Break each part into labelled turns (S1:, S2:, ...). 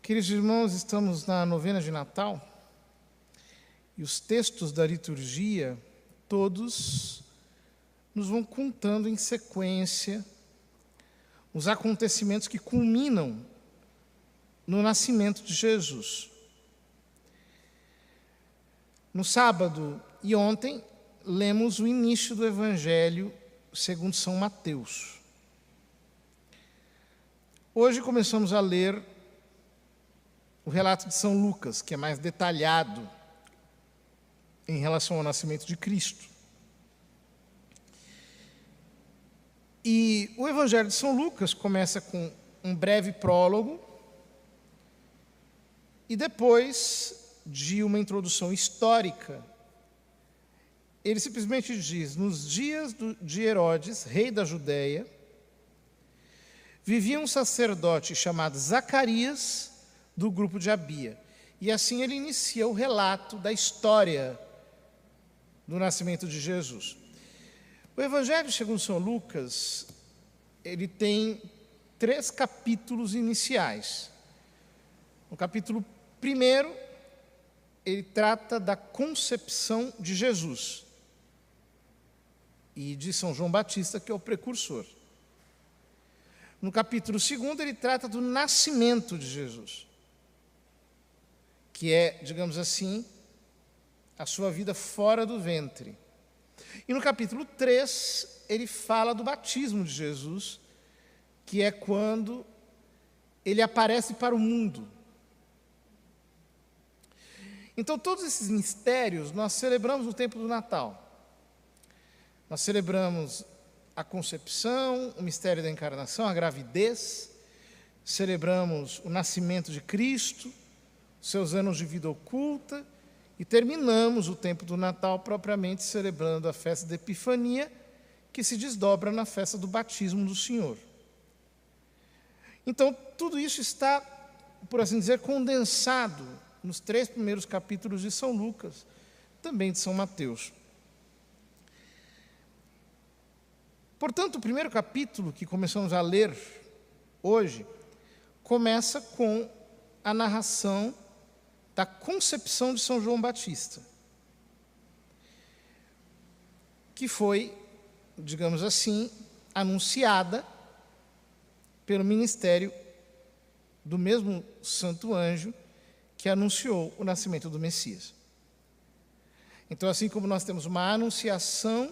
S1: Queridos irmãos, estamos na novena de Natal e os textos da liturgia, todos nos vão contando em sequência os acontecimentos que culminam no nascimento de Jesus. No sábado e ontem, lemos o início do Evangelho segundo São Mateus. Hoje começamos a ler o relato de São Lucas, que é mais detalhado em relação ao nascimento de Cristo. E o Evangelho de São Lucas começa com um breve prólogo e depois de uma introdução histórica, ele simplesmente diz: nos dias de Herodes, rei da Judéia, vivia um sacerdote chamado Zacarias, do grupo de Abia. E assim ele inicia o relato da história do nascimento de Jesus. O Evangelho segundo São Lucas, ele tem 3 capítulos iniciais. No capítulo 1, ele trata da concepção de Jesus e de São João Batista, que é o precursor. No capítulo 2, ele trata do nascimento de Jesus, que é, digamos assim, a sua vida fora do ventre. E no capítulo 3, ele fala do batismo de Jesus, que é quando ele aparece para o mundo. Então, todos esses mistérios nós celebramos no tempo do Natal. Nós celebramos a concepção, o mistério da encarnação, a gravidez, celebramos o nascimento de Cristo, seus anos de vida oculta, e terminamos o tempo do Natal propriamente celebrando a festa da Epifania, que se desdobra na festa do batismo do Senhor. Então, tudo isso está, por assim dizer, condensado nos 3 primeiros capítulos de São Lucas, também de São Mateus. Portanto, o primeiro capítulo que começamos a ler hoje começa com a narração da concepção de São João Batista, que foi, digamos assim, anunciada pelo ministério do mesmo santo anjo que anunciou o nascimento do Messias. Então, assim como nós temos uma anunciação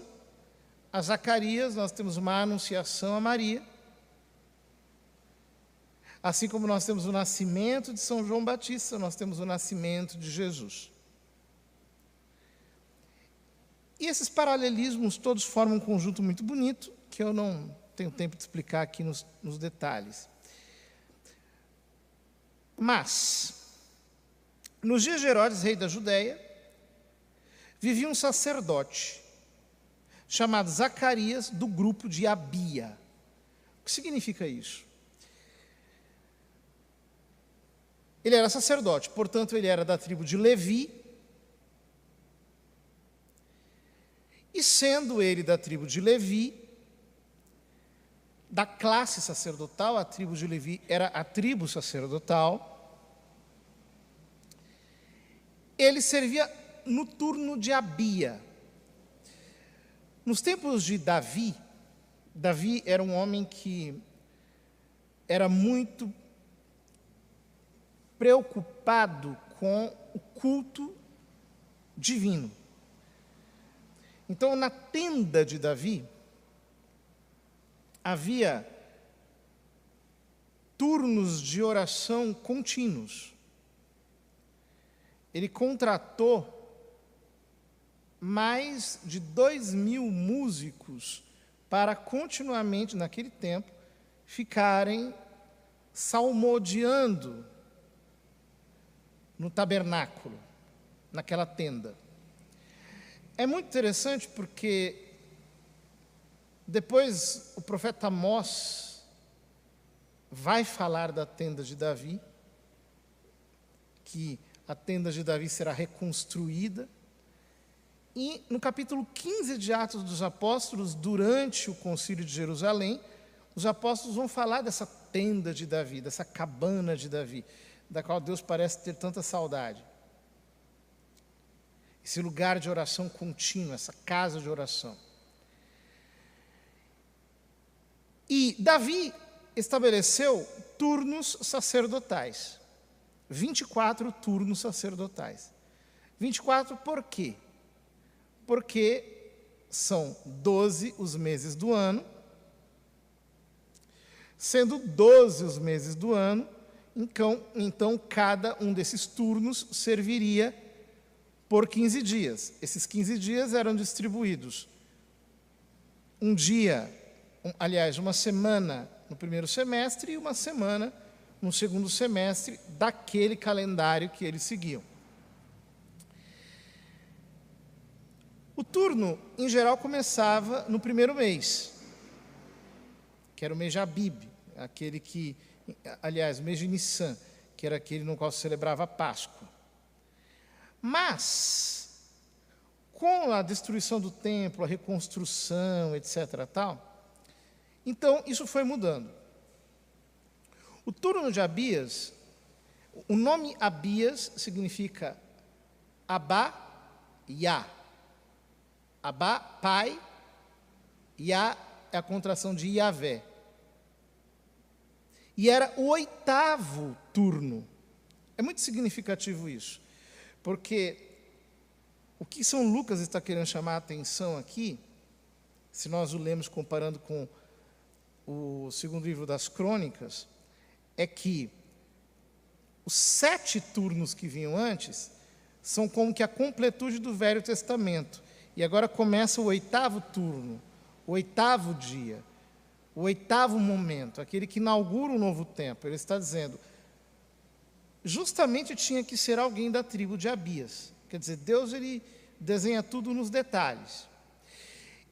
S1: a Zacarias, nós temos uma anunciação a Maria, assim como nós temos o nascimento de São João Batista, nós temos o nascimento de Jesus. E esses paralelismos todos formam um conjunto muito bonito, que eu não tenho tempo de explicar aqui nos detalhes. Mas, nos dias de Herodes, rei da Judéia, vivia um sacerdote chamado Zacarias, do grupo de Abia. O que significa isso? Ele era sacerdote, portanto, ele era da tribo de Levi, e sendo ele da tribo de Levi, da classe sacerdotal, a tribo de Levi era a tribo sacerdotal, ele servia no turno de Abia. Nos tempos de Davi, Davi era um homem que era muito preocupado com o culto divino. Então, na tenda de Davi, havia turnos de oração contínuos. Ele contratou mais de 2.000 músicos para continuamente, naquele tempo, ficarem salmodiando no tabernáculo, naquela tenda. É muito interessante porque depois o profeta Amós vai falar da tenda de Davi, que a tenda de Davi será reconstruída, e no capítulo 15 de Atos dos Apóstolos, durante o Concílio de Jerusalém, os apóstolos vão falar dessa tenda de Davi, dessa cabana de Davi. da qual Deus parece ter tanta saudade. Esse lugar de oração contínua, essa casa de oração. E Davi estabeleceu turnos sacerdotais. 24 turnos sacerdotais. 24 por quê? Porque são 12 os meses do ano. Sendo 12 os meses do ano, então cada um desses turnos serviria por 15 dias. Esses 15 dias eram distribuídos um dia, uma semana no primeiro semestre e uma semana no segundo semestre daquele calendário que eles seguiam. O turno, em geral, começava no primeiro mês, que era o mês de Abib, o mês de Nissan, que era aquele no qual se celebrava a Páscoa. Mas, com a destruição do templo, a reconstrução, etc., então isso foi mudando. O turno de Abias, o nome Abias significa Abá, Yá. Abá, pai, Yá é a contração de Yavé. E era o 8º turno. É muito significativo isso, porque o que São Lucas está querendo chamar a atenção aqui, se nós o lemos comparando com o segundo livro das Crônicas, é que os 7 turnos que vinham antes são como que a completude do Velho Testamento. E agora começa o 8º turno, o 8º dia, o 8º momento, aquele que inaugura um novo tempo. Ele está dizendo, justamente tinha que ser alguém da tribo de Abias. Quer dizer, Deus ele desenha tudo nos detalhes.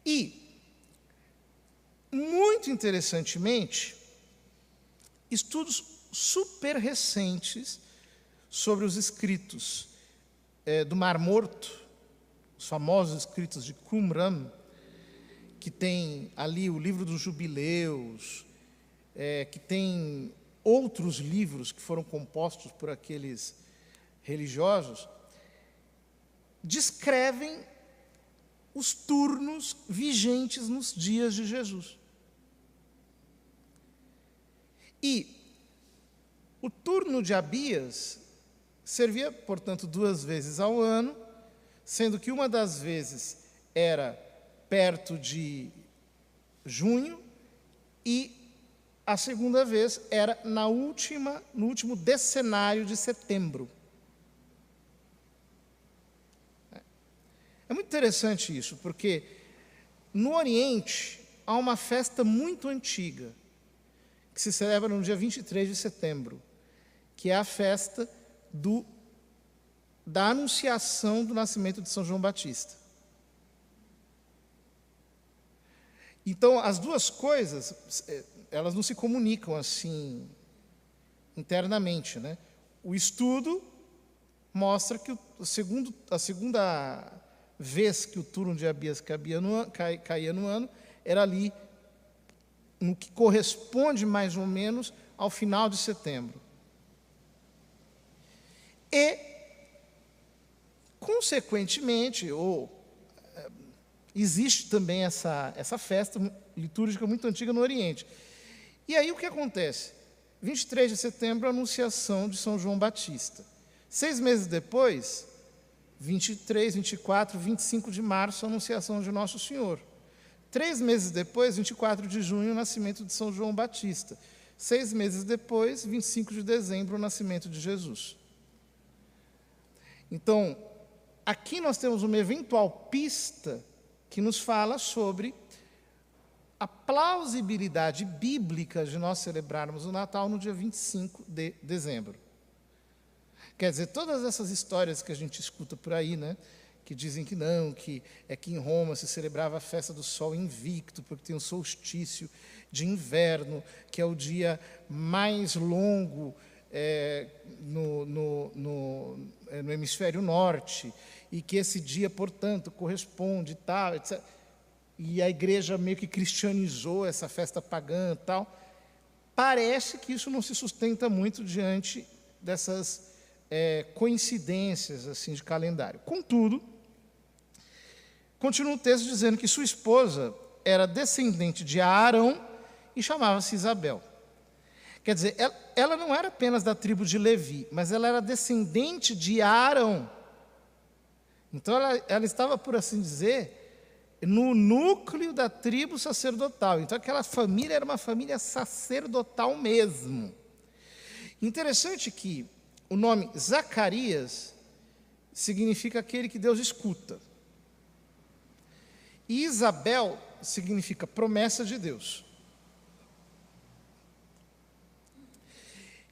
S1: E, muito interessantemente, estudos super recentes sobre os escritos do Mar Morto, os famosos escritos de Qumran, que tem ali o livro dos Jubileus, que tem outros livros que foram compostos por aqueles religiosos, descrevem os turnos vigentes nos dias de Jesus. E o turno de Abias servia, portanto, 2 vezes ao ano, sendo que uma das vezes era perto de junho e a segunda vez era no último decenário de setembro. É muito interessante isso, porque no Oriente há uma festa muito antiga, que se celebra no dia 23 de setembro, que é a festa da anunciação do nascimento de São João Batista. Então, as duas coisas, elas não se comunicam assim internamente, né? O estudo mostra que a segunda vez que o turno de Abias caía no ano era ali no que corresponde mais ou menos ao final de setembro. E, consequentemente, existe também essa festa litúrgica muito antiga no Oriente. E aí o que acontece? 23 de setembro, a anunciação de São João Batista. 6 meses depois, 23, 24, 25 de março, a anunciação de Nosso Senhor. 3 meses depois, 24 de junho, o nascimento de São João Batista. 6 meses depois, 25 de dezembro, o nascimento de Jesus. Então, aqui nós temos uma eventual pista que nos fala sobre a plausibilidade bíblica de nós celebrarmos o Natal no dia 25 de dezembro. Quer dizer, todas essas histórias que a gente escuta por aí, né, que dizem que não, que em Roma se celebrava a festa do sol invicto, porque tem o solstício de inverno, que é o dia mais longo no hemisfério norte, e que esse dia, portanto, corresponde tal, etc. E a igreja meio que cristianizou essa festa pagã e tal. Parece que isso não se sustenta muito diante coincidências assim de calendário. Contudo, continua o texto dizendo que sua esposa era descendente de Arão e chamava-se Isabel. Quer dizer, ela não era apenas da tribo de Levi, mas ela era descendente de Arão. Então ela estava, por assim dizer, no núcleo da tribo sacerdotal. Então aquela família era uma família sacerdotal mesmo. Interessante que o nome Zacarias significa aquele que Deus escuta. E Isabel significa promessa de Deus.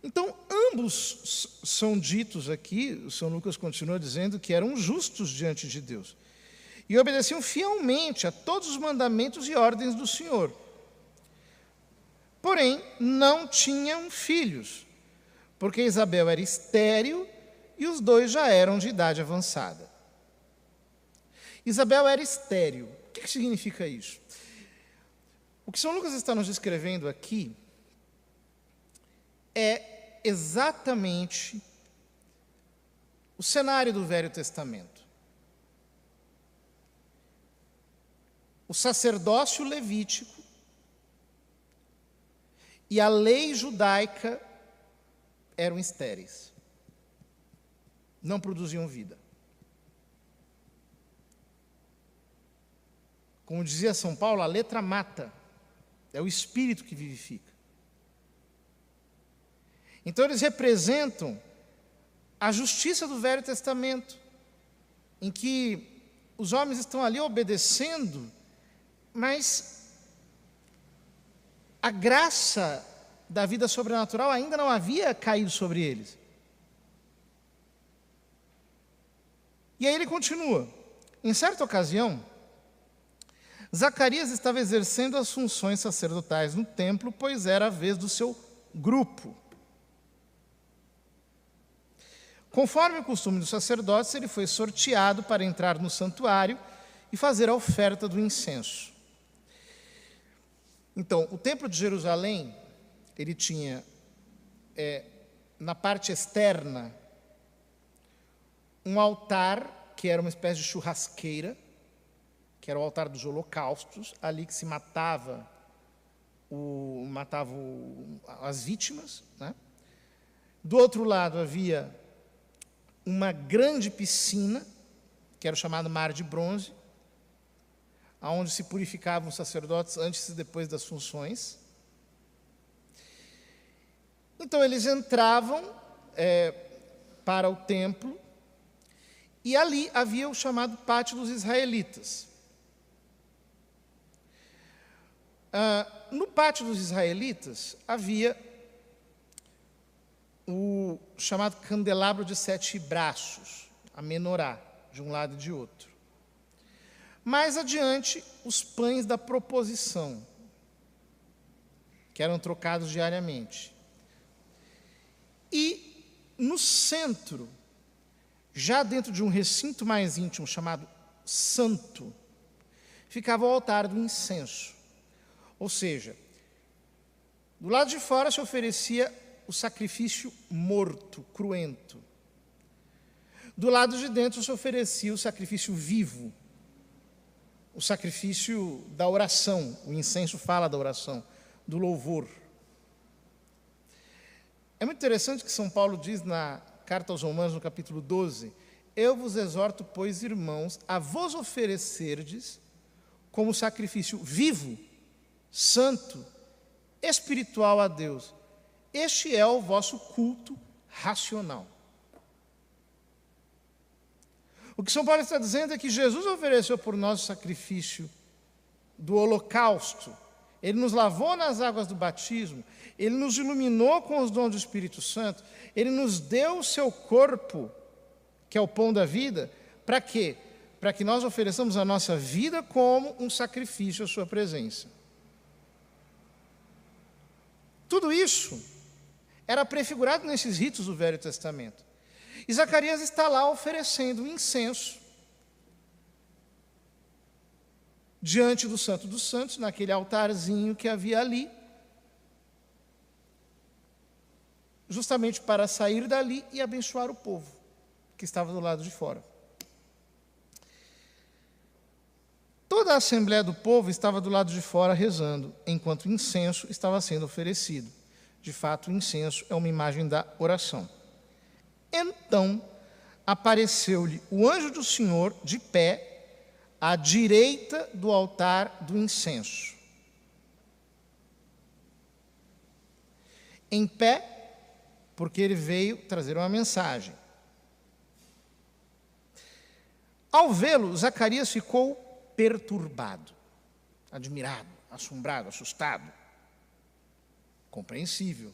S1: Então, ambos são ditos aqui, o São Lucas continua dizendo que eram justos diante de Deus e obedeciam fielmente a todos os mandamentos e ordens do Senhor. Porém, não tinham filhos, porque Isabel era estéril e os dois já eram de idade avançada. Isabel era estéril. O que significa isso? O que São Lucas está nos descrevendo aqui é exatamente o cenário do Velho Testamento. O sacerdócio levítico e a lei judaica eram estéreis. Não produziam vida. Como dizia São Paulo, a letra mata. É o espírito que vivifica. Então eles representam a justiça do Velho Testamento, em que os homens estão ali obedecendo, mas a graça da vida sobrenatural ainda não havia caído sobre eles. E aí ele continua. Em certa ocasião, Zacarias estava exercendo as funções sacerdotais no templo, pois era a vez do seu grupo. Conforme o costume dos sacerdotes, ele foi sorteado para entrar no santuário e fazer a oferta do incenso. Então, o templo de Jerusalém, ele tinha, na parte externa, um altar que era uma espécie de churrasqueira, que era o altar dos holocaustos, ali que se matava as vítimas, né? Do outro lado havia uma grande piscina, que era o chamado Mar de Bronze, onde se purificavam os sacerdotes antes e depois das funções. Então eles entravam para o templo, e ali havia o chamado Pátio dos Israelitas. No Pátio dos Israelitas havia o chamado candelabro de 7 braços, a menorá, de um lado e de outro. Mais adiante, os pães da proposição, que eram trocados diariamente. E no centro, já dentro de um recinto mais íntimo chamado santo, ficava o altar do incenso. Ou seja, do lado de fora se oferecia o sacrifício morto, cruento. Do lado de dentro se oferecia o sacrifício vivo, o sacrifício da oração. O incenso fala da oração, do louvor. É muito interessante que São Paulo diz na carta aos Romanos, no capítulo 12, eu vos exorto, pois, irmãos, a vos oferecerdes como sacrifício vivo, santo, espiritual a Deus. Este é o vosso culto racional. O que São Paulo está dizendo é que Jesus ofereceu por nós o sacrifício do holocausto. Ele nos lavou nas águas do batismo, ele nos iluminou com os dons do Espírito Santo, ele nos deu o seu corpo, que é o pão da vida, para quê? Para que nós ofereçamos a nossa vida como um sacrifício à sua presença. Tudo isso era prefigurado nesses ritos do Velho Testamento. E Zacarias está lá oferecendo um incenso diante do Santo dos Santos, naquele altarzinho que havia ali. justamente para sair dali e abençoar o povo que estava do lado de fora. Toda a assembleia do povo estava do lado de fora rezando, enquanto o incenso estava sendo oferecido. De fato, o incenso é uma imagem da oração. Então, apareceu-lhe o anjo do Senhor de pé, à direita do altar do incenso. Em pé, porque ele veio trazer uma mensagem. Ao vê-lo, Zacarias ficou perturbado, admirado, assombrado, assustado. Compreensível.